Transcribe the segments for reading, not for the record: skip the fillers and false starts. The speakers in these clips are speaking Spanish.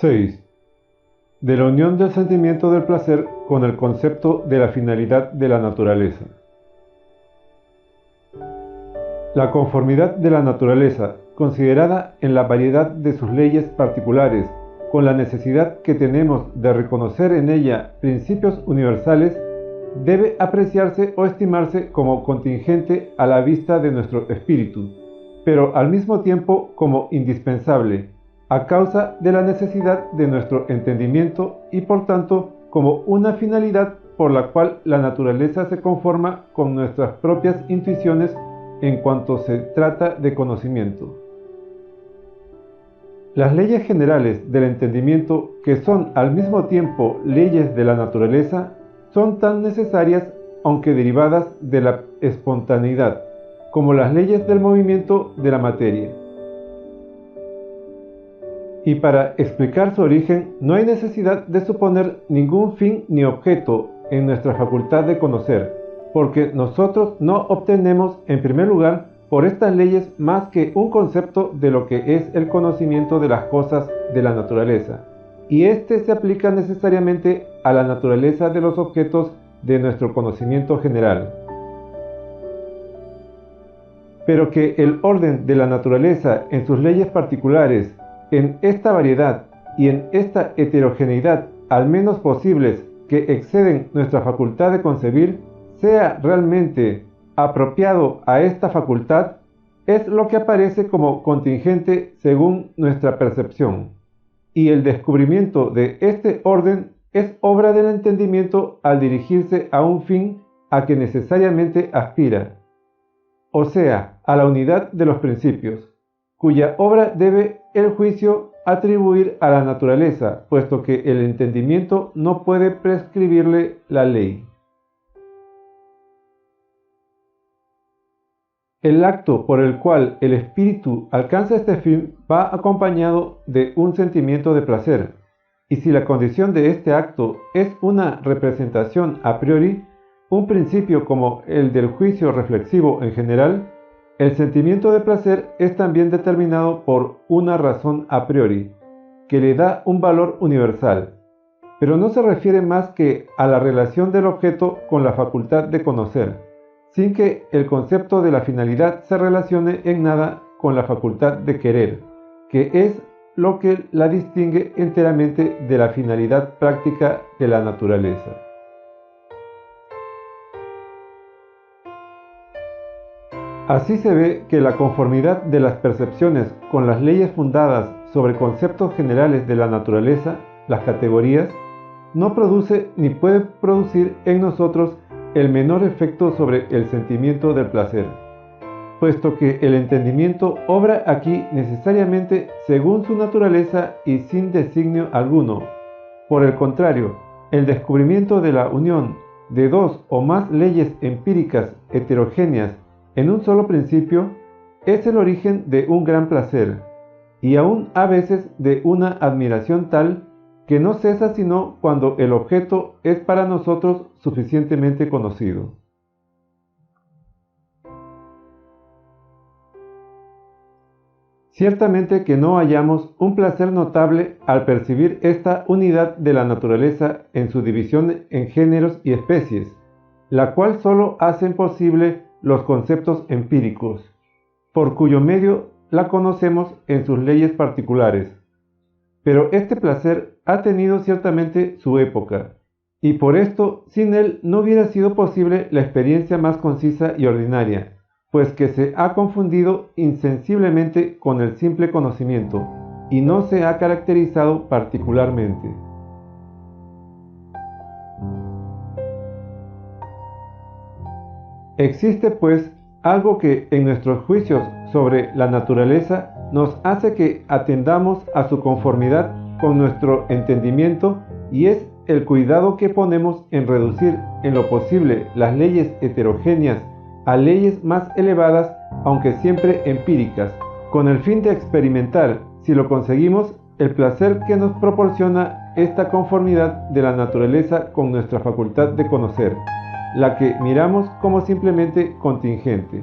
6. De la unión del sentimiento del placer con el concepto de la finalidad de la naturaleza. La conformidad de la naturaleza, considerada en la variedad de sus leyes particulares, con la necesidad que tenemos de reconocer en ella principios universales, debe apreciarse o estimarse como contingente a la vista de nuestro espíritu, pero al mismo tiempo como indispensable, a causa de la necesidad de nuestro entendimiento y por tanto como una finalidad por la cual la naturaleza se conforma con nuestras propias intuiciones en cuanto se trata de conocimiento. Las leyes generales del entendimiento, que son al mismo tiempo leyes de la naturaleza, son tan necesarias, aunque derivadas de la espontaneidad, como las leyes del movimiento de la materia. Y para explicar su origen no hay necesidad de suponer ningún fin ni objeto en nuestra facultad de conocer, porque nosotros no obtenemos, en primer lugar, por estas leyes más que un concepto de lo que es el conocimiento de las cosas de la naturaleza, y este se aplica necesariamente a la naturaleza de los objetos de nuestro conocimiento general. Pero que el orden de la naturaleza en sus leyes particulares, en esta variedad y en esta heterogeneidad al menos posibles que exceden nuestra facultad de concebir, sea realmente apropiado a esta facultad, es lo que aparece como contingente según nuestra percepción. Y el descubrimiento de este orden es obra del entendimiento al dirigirse a un fin a que necesariamente aspira, o sea, a la unidad de los principios, cuya obra debe el juicio atribuir a la naturaleza, puesto que el entendimiento no puede prescribirle la ley. El acto por el cual el espíritu alcanza este fin va acompañado de un sentimiento de placer, y si la condición de este acto es una representación a priori, un principio como el del juicio reflexivo en general, el sentimiento de placer es también determinado por una razón a priori, que le da un valor universal, pero no se refiere más que a la relación del objeto con la facultad de conocer, sin que el concepto de la finalidad se relacione en nada con la facultad de querer, que es lo que la distingue enteramente de la finalidad práctica de la naturaleza. Así se ve que la conformidad de las percepciones con las leyes fundadas sobre conceptos generales de la naturaleza, las categorías, no produce ni puede producir en nosotros el menor efecto sobre el sentimiento del placer, puesto que el entendimiento obra aquí necesariamente según su naturaleza y sin designio alguno. Por el contrario, el descubrimiento de la unión de dos o más leyes empíricas heterogéneas en un solo principio es el origen de un gran placer, y aún a veces de una admiración tal que no cesa sino cuando el objeto es para nosotros suficientemente conocido. Ciertamente que no hallamos un placer notable al percibir esta unidad de la naturaleza en su división en géneros y especies, la cual sólo hacen posible los conceptos empíricos, por cuyo medio la conocemos en sus leyes particulares. Pero este placer ha tenido ciertamente su época, y por esto sin él no hubiera sido posible la experiencia más concisa y ordinaria, pues que se ha confundido insensiblemente con el simple conocimiento, y no se ha caracterizado particularmente. Existe, pues, algo que en nuestros juicios sobre la naturaleza nos hace que atendamos a su conformidad con nuestro entendimiento, y es el cuidado que ponemos en reducir en lo posible las leyes heterogéneas a leyes más elevadas, aunque siempre empíricas, con el fin de experimentar, si lo conseguimos, el placer que nos proporciona esta conformidad de la naturaleza con nuestra facultad de conocer, la que miramos como simplemente contingente.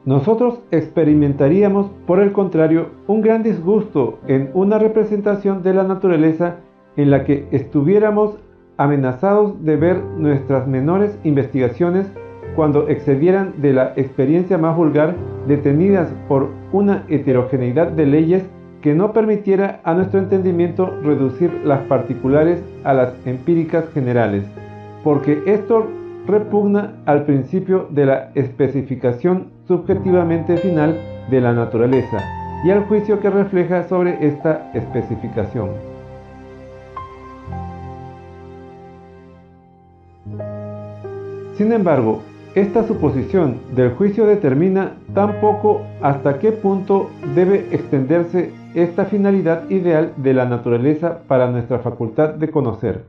Nosotros experimentaríamos, por el contrario, un gran disgusto en una representación de la naturaleza en la que estuviéramos amenazados de ver nuestras menores investigaciones, cuando excedieran de la experiencia más vulgar, detenidas por una heterogeneidad de leyes que no permitiera a nuestro entendimiento reducir las particulares a las empíricas generales, porque esto repugna al principio de la especificación subjetivamente final de la naturaleza y al juicio que refleja sobre esta especificación. Sin embargo, esta suposición del juicio determina tan poco hasta qué punto debe extenderse esta finalidad ideal de la naturaleza para nuestra facultad de conocer,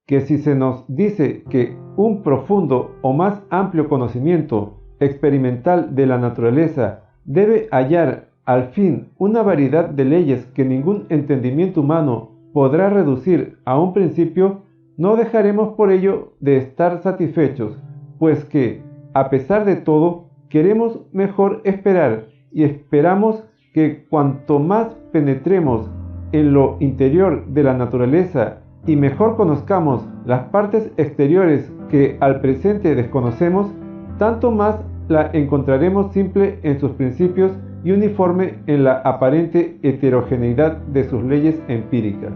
que si se nos dice que un profundo o más amplio conocimiento experimental de la naturaleza debe hallar al fin una variedad de leyes que ningún entendimiento humano podrá reducir a un principio, no dejaremos por ello de estar satisfechos, pues que, a pesar de todo, queremos mejor esperar y esperamos que cuanto más penetremos en lo interior de la naturaleza y mejor conozcamos las partes exteriores que al presente desconocemos, tanto más la encontraremos simple en sus principios y uniforme en la aparente heterogeneidad de sus leyes empíricas.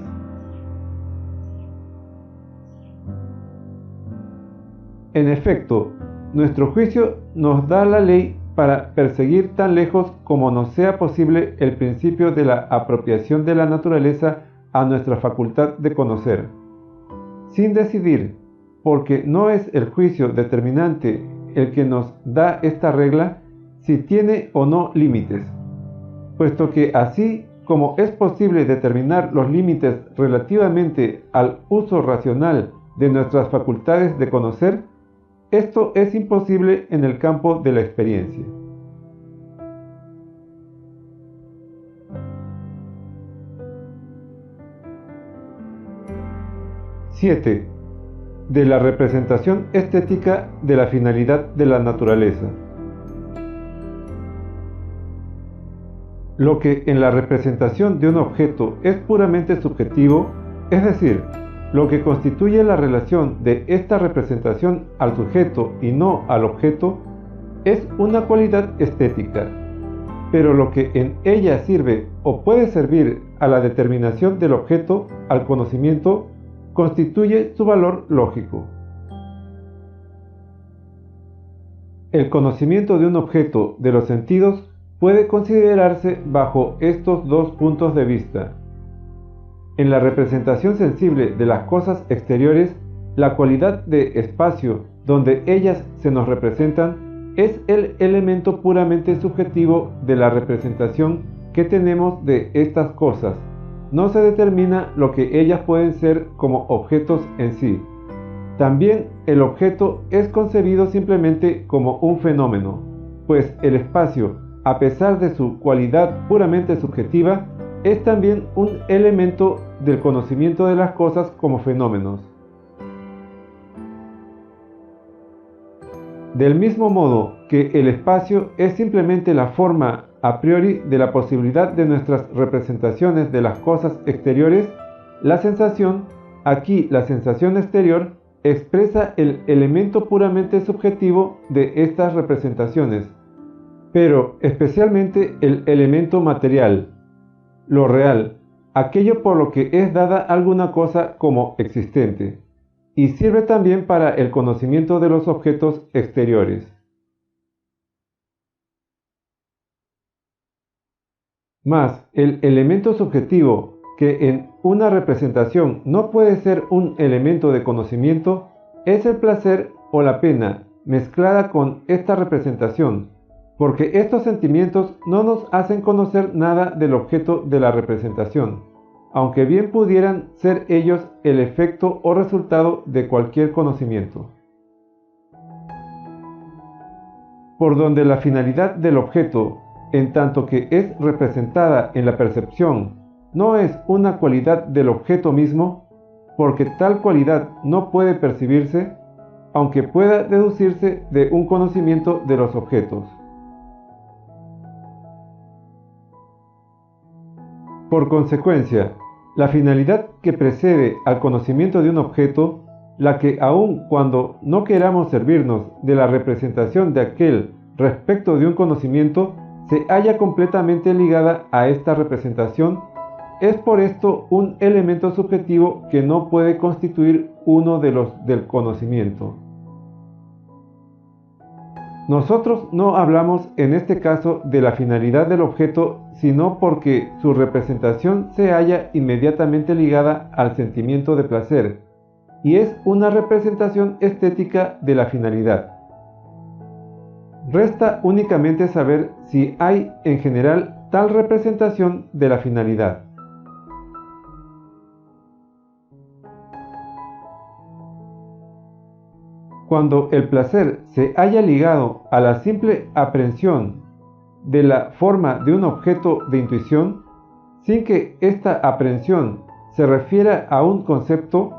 En efecto, nuestro juicio nos da la ley para perseguir tan lejos como nos sea posible el principio de la apropiación de la naturaleza a nuestra facultad de conocer, sin decidir, porque no es el juicio determinante el que nos da esta regla, si tiene o no límites, puesto que así como es posible determinar los límites relativamente al uso racional de nuestras facultades de conocer, esto es imposible en el campo de la experiencia. ¡7! De la representación estética de la finalidad de la naturaleza. Lo que en la representación de un objeto es puramente subjetivo, es decir, lo que constituye la relación de esta representación al sujeto y no al objeto, es una cualidad estética, pero lo que en ella sirve o puede servir a la determinación del objeto, al conocimiento, constituye su valor lógico. El conocimiento de un objeto de los sentidos puede considerarse bajo estos dos puntos de vista. En la representación sensible de las cosas exteriores, la cualidad de espacio donde ellas se nos representan es el elemento puramente subjetivo de la representación que tenemos de estas cosas. No se determina lo que ellas pueden ser como objetos en sí. También el objeto es concebido simplemente como un fenómeno, pues el espacio, a pesar de su cualidad puramente subjetiva, es también un elemento del conocimiento de las cosas como fenómenos. Del mismo modo que el espacio es simplemente la forma a priori de la posibilidad de nuestras representaciones de las cosas exteriores, la sensación, aquí la sensación exterior, expresa el elemento puramente subjetivo de estas representaciones, pero especialmente el elemento material, lo real, aquello por lo que es dada alguna cosa como existente, y sirve también para el conocimiento de los objetos exteriores. Mas el elemento subjetivo, que en una representación no puede ser un elemento de conocimiento, es el placer o la pena mezclada con esta representación, porque estos sentimientos no nos hacen conocer nada del objeto de la representación, aunque bien pudieran ser ellos el efecto o resultado de cualquier conocimiento. Por donde la finalidad del objeto, en tanto que es representada en la percepción, no es una cualidad del objeto mismo, porque tal cualidad no puede percibirse, aunque pueda deducirse de un conocimiento de los objetos. Por consecuencia, la finalidad que precede al conocimiento de un objeto, la que aun cuando no queramos servirnos de la representación de aquel respecto de un conocimiento, se halla completamente ligada a esta representación, es por esto un elemento subjetivo que no puede constituir uno de los del conocimiento. Nosotros no hablamos en este caso de la finalidad del objeto, sino porque su representación se halla inmediatamente ligada al sentimiento de placer, y es una representación estética de la finalidad. Resta únicamente saber si hay en general tal representación de la finalidad. Cuando el placer se halla ligado a la simple aprehensión de la forma de un objeto de intuición, sin que esta aprehensión se refiera a un concepto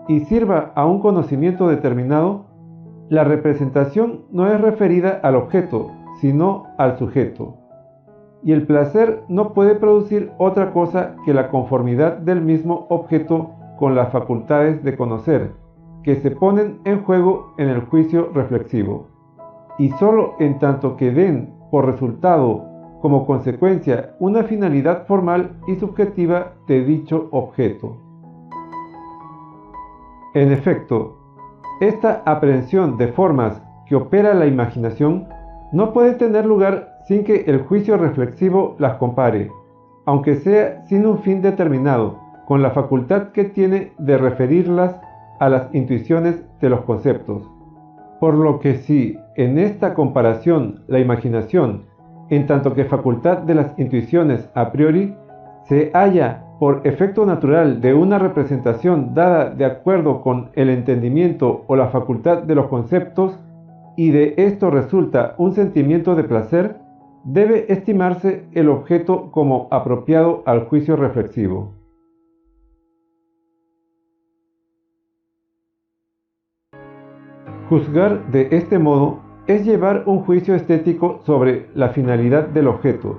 y sirva a un conocimiento determinado, la representación no es referida al objeto, sino al sujeto. Y el placer no puede producir otra cosa que la conformidad del mismo objeto con las facultades de conocer, que se ponen en juego en el juicio reflexivo, y sólo en tanto que den por resultado como consecuencia una finalidad formal y subjetiva de dicho objeto. En efecto, esta aprehensión de formas que opera la imaginación no puede tener lugar sin que el juicio reflexivo las compare, aunque sea sin un fin determinado, con la facultad que tiene de referirlas a las intuiciones de los conceptos. Por lo que si en esta comparación la imaginación, en tanto que facultad de las intuiciones a priori, se halla por efecto natural de una representación dada de acuerdo con el entendimiento o la facultad de los conceptos, y de esto resulta un sentimiento de placer, debe estimarse el objeto como apropiado al juicio reflexivo. Juzgar de este modo es llevar un juicio estético sobre la finalidad del objeto,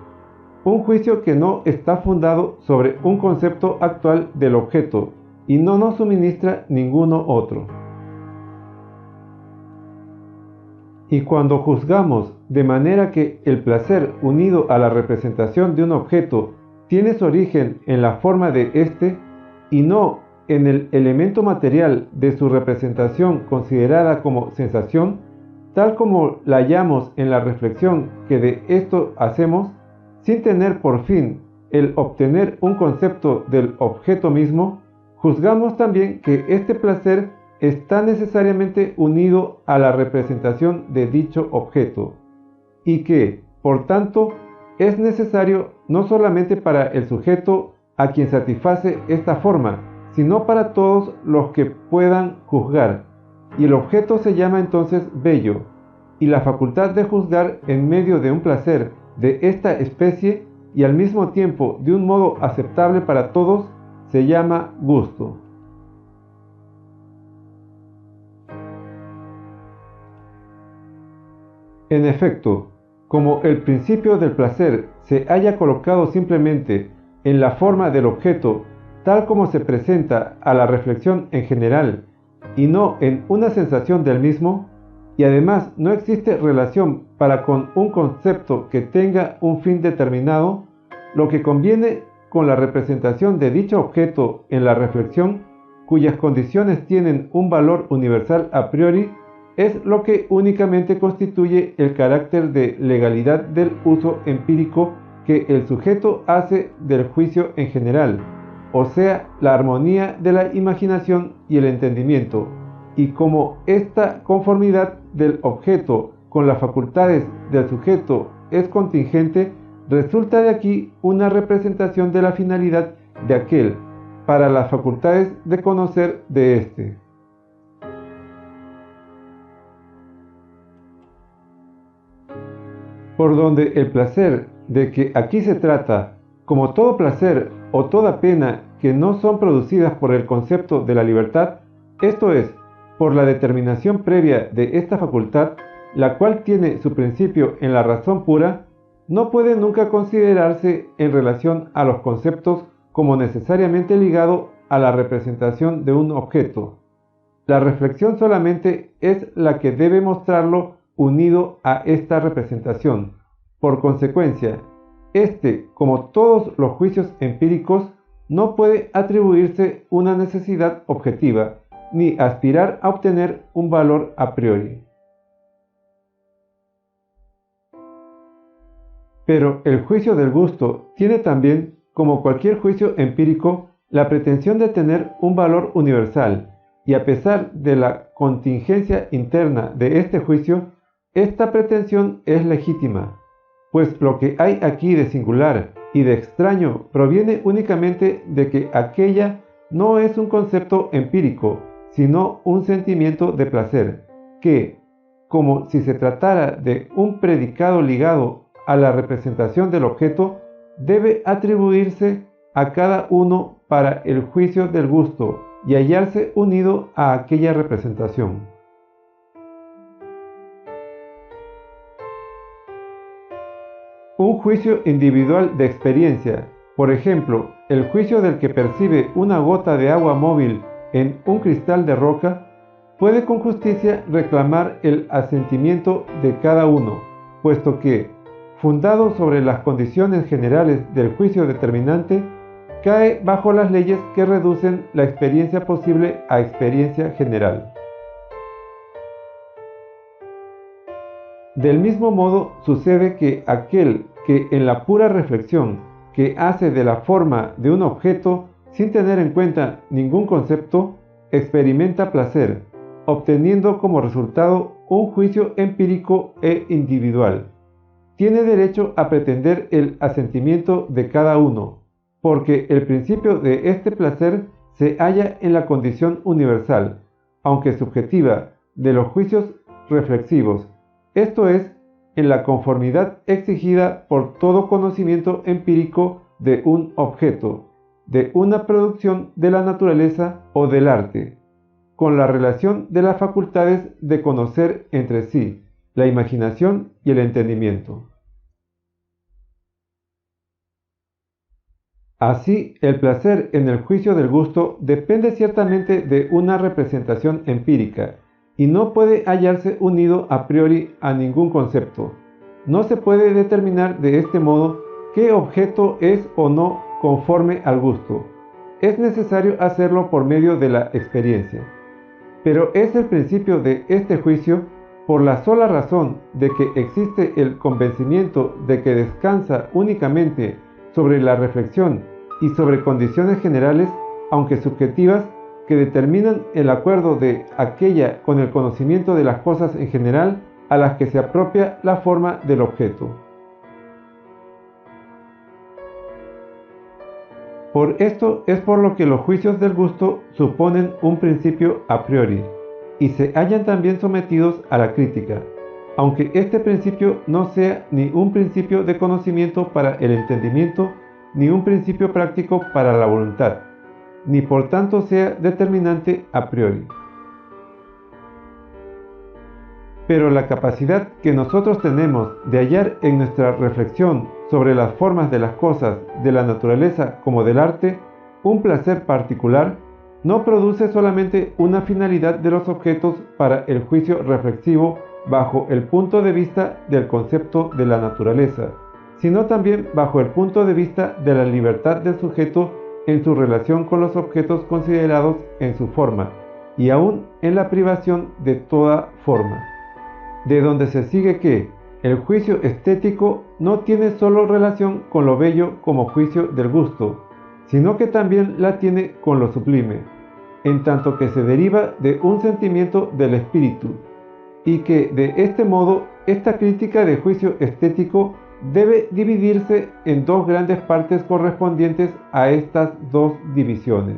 un juicio que no está fundado sobre un concepto actual del objeto y no nos suministra ninguno otro. Y cuando juzgamos de manera que el placer unido a la representación de un objeto tiene su origen en la forma de éste y no en el elemento material de su representación considerada como sensación, tal como la hallamos en la reflexión que de esto hacemos, sin tener por fin el obtener un concepto del objeto mismo, juzgamos también que este placer está necesariamente unido a la representación de dicho objeto, y que, por tanto, es necesario no solamente para el sujeto a quien satisface esta forma, sino para todos los que puedan juzgar, y el objeto se llama entonces bello, y la facultad de juzgar en medio de un placer de esta especie y al mismo tiempo de un modo aceptable para todos se llama gusto. En efecto, como el principio del placer se haya colocado simplemente en la forma del objeto tal como se presenta a la reflexión en general y no en una sensación del mismo, y además no existe relación para con un concepto que tenga un fin determinado, lo que conviene con la representación de dicho objeto en la reflexión, cuyas condiciones tienen un valor universal a priori, es lo que únicamente constituye el carácter de legalidad del uso empírico que el sujeto hace del juicio en general, o sea, la armonía de la imaginación y el entendimiento, y como esta conformidad del objeto con las facultades del sujeto es contingente, resulta de aquí una representación de la finalidad de aquel para las facultades de conocer de éste. Por donde el placer de que aquí se trata, como todo placer o toda pena que no son producidas por el concepto de la libertad, esto es, por la determinación previa de esta facultad, la cual tiene su principio en la razón pura, no puede nunca considerarse en relación a los conceptos como necesariamente ligado a la representación de un objeto. La reflexión solamente es la que debe mostrarlo unido a esta representación. Por consecuencia, este, como todos los juicios empíricos, no puede atribuirse una necesidad objetiva, ni aspirar a obtener un valor a priori. Pero el juicio del gusto tiene también, como cualquier juicio empírico, la pretensión de tener un valor universal, y a pesar de la contingencia interna de este juicio, esta pretensión es legítima, pues lo que hay aquí de singular y de extraño proviene únicamente de que aquella no es un concepto empírico, sino un sentimiento de placer, que, como si se tratara de un predicado ligado a la representación del objeto, debe atribuirse a cada uno para el juicio del gusto y hallarse unido a aquella representación. Un juicio individual de experiencia, por ejemplo, el juicio del que percibe una gota de agua móvil en un cristal de roca, puede con justicia reclamar el asentimiento de cada uno, puesto que, fundado sobre las condiciones generales del juicio determinante, cae bajo las leyes que reducen la experiencia posible a experiencia general. Del mismo modo sucede que aquel que en la pura reflexión que hace de la forma de un objeto sin tener en cuenta ningún concepto, experimenta placer, obteniendo como resultado un juicio empírico e individual. Tiene derecho a pretender el asentimiento de cada uno, porque el principio de este placer se halla en la condición universal, aunque subjetiva, de los juicios reflexivos, esto es, en la conformidad exigida por todo conocimiento empírico de un objeto, de una producción de la naturaleza o del arte, con la relación de las facultades de conocer entre sí, la imaginación y el entendimiento. Así, el placer en el juicio del gusto depende ciertamente de una representación empírica, y no puede hallarse unido a priori a ningún concepto. No se puede determinar de este modo qué objeto es o no conforme al gusto. Es necesario hacerlo por medio de la experiencia. Pero es el principio de este juicio por la sola razón de que existe el convencimiento de que descansa únicamente sobre la reflexión y sobre condiciones generales, aunque subjetivas, que determinan el acuerdo de aquella con el conocimiento de las cosas en general a las que se apropia la forma del objeto. Por esto es por lo que los juicios del gusto suponen un principio a priori, y se hallan también sometidos a la crítica, aunque este principio no sea ni un principio de conocimiento para el entendimiento, ni un principio práctico para la voluntad, ni por tanto sea determinante a priori. Pero la capacidad que nosotros tenemos de hallar en nuestra reflexión sobre las formas de las cosas, de la naturaleza como del arte, un placer particular, no produce solamente una finalidad de los objetos para el juicio reflexivo bajo el punto de vista del concepto de la naturaleza, sino también bajo el punto de vista de la libertad del sujeto en su relación con los objetos considerados en su forma, y aún en la privación de toda forma. De donde se sigue que el juicio estético no tiene solo relación con lo bello como juicio del gusto, sino que también la tiene con lo sublime, en tanto que se deriva de un sentimiento del espíritu, y que de este modo esta crítica de juicio estético debe dividirse en dos grandes partes correspondientes a estas dos divisiones.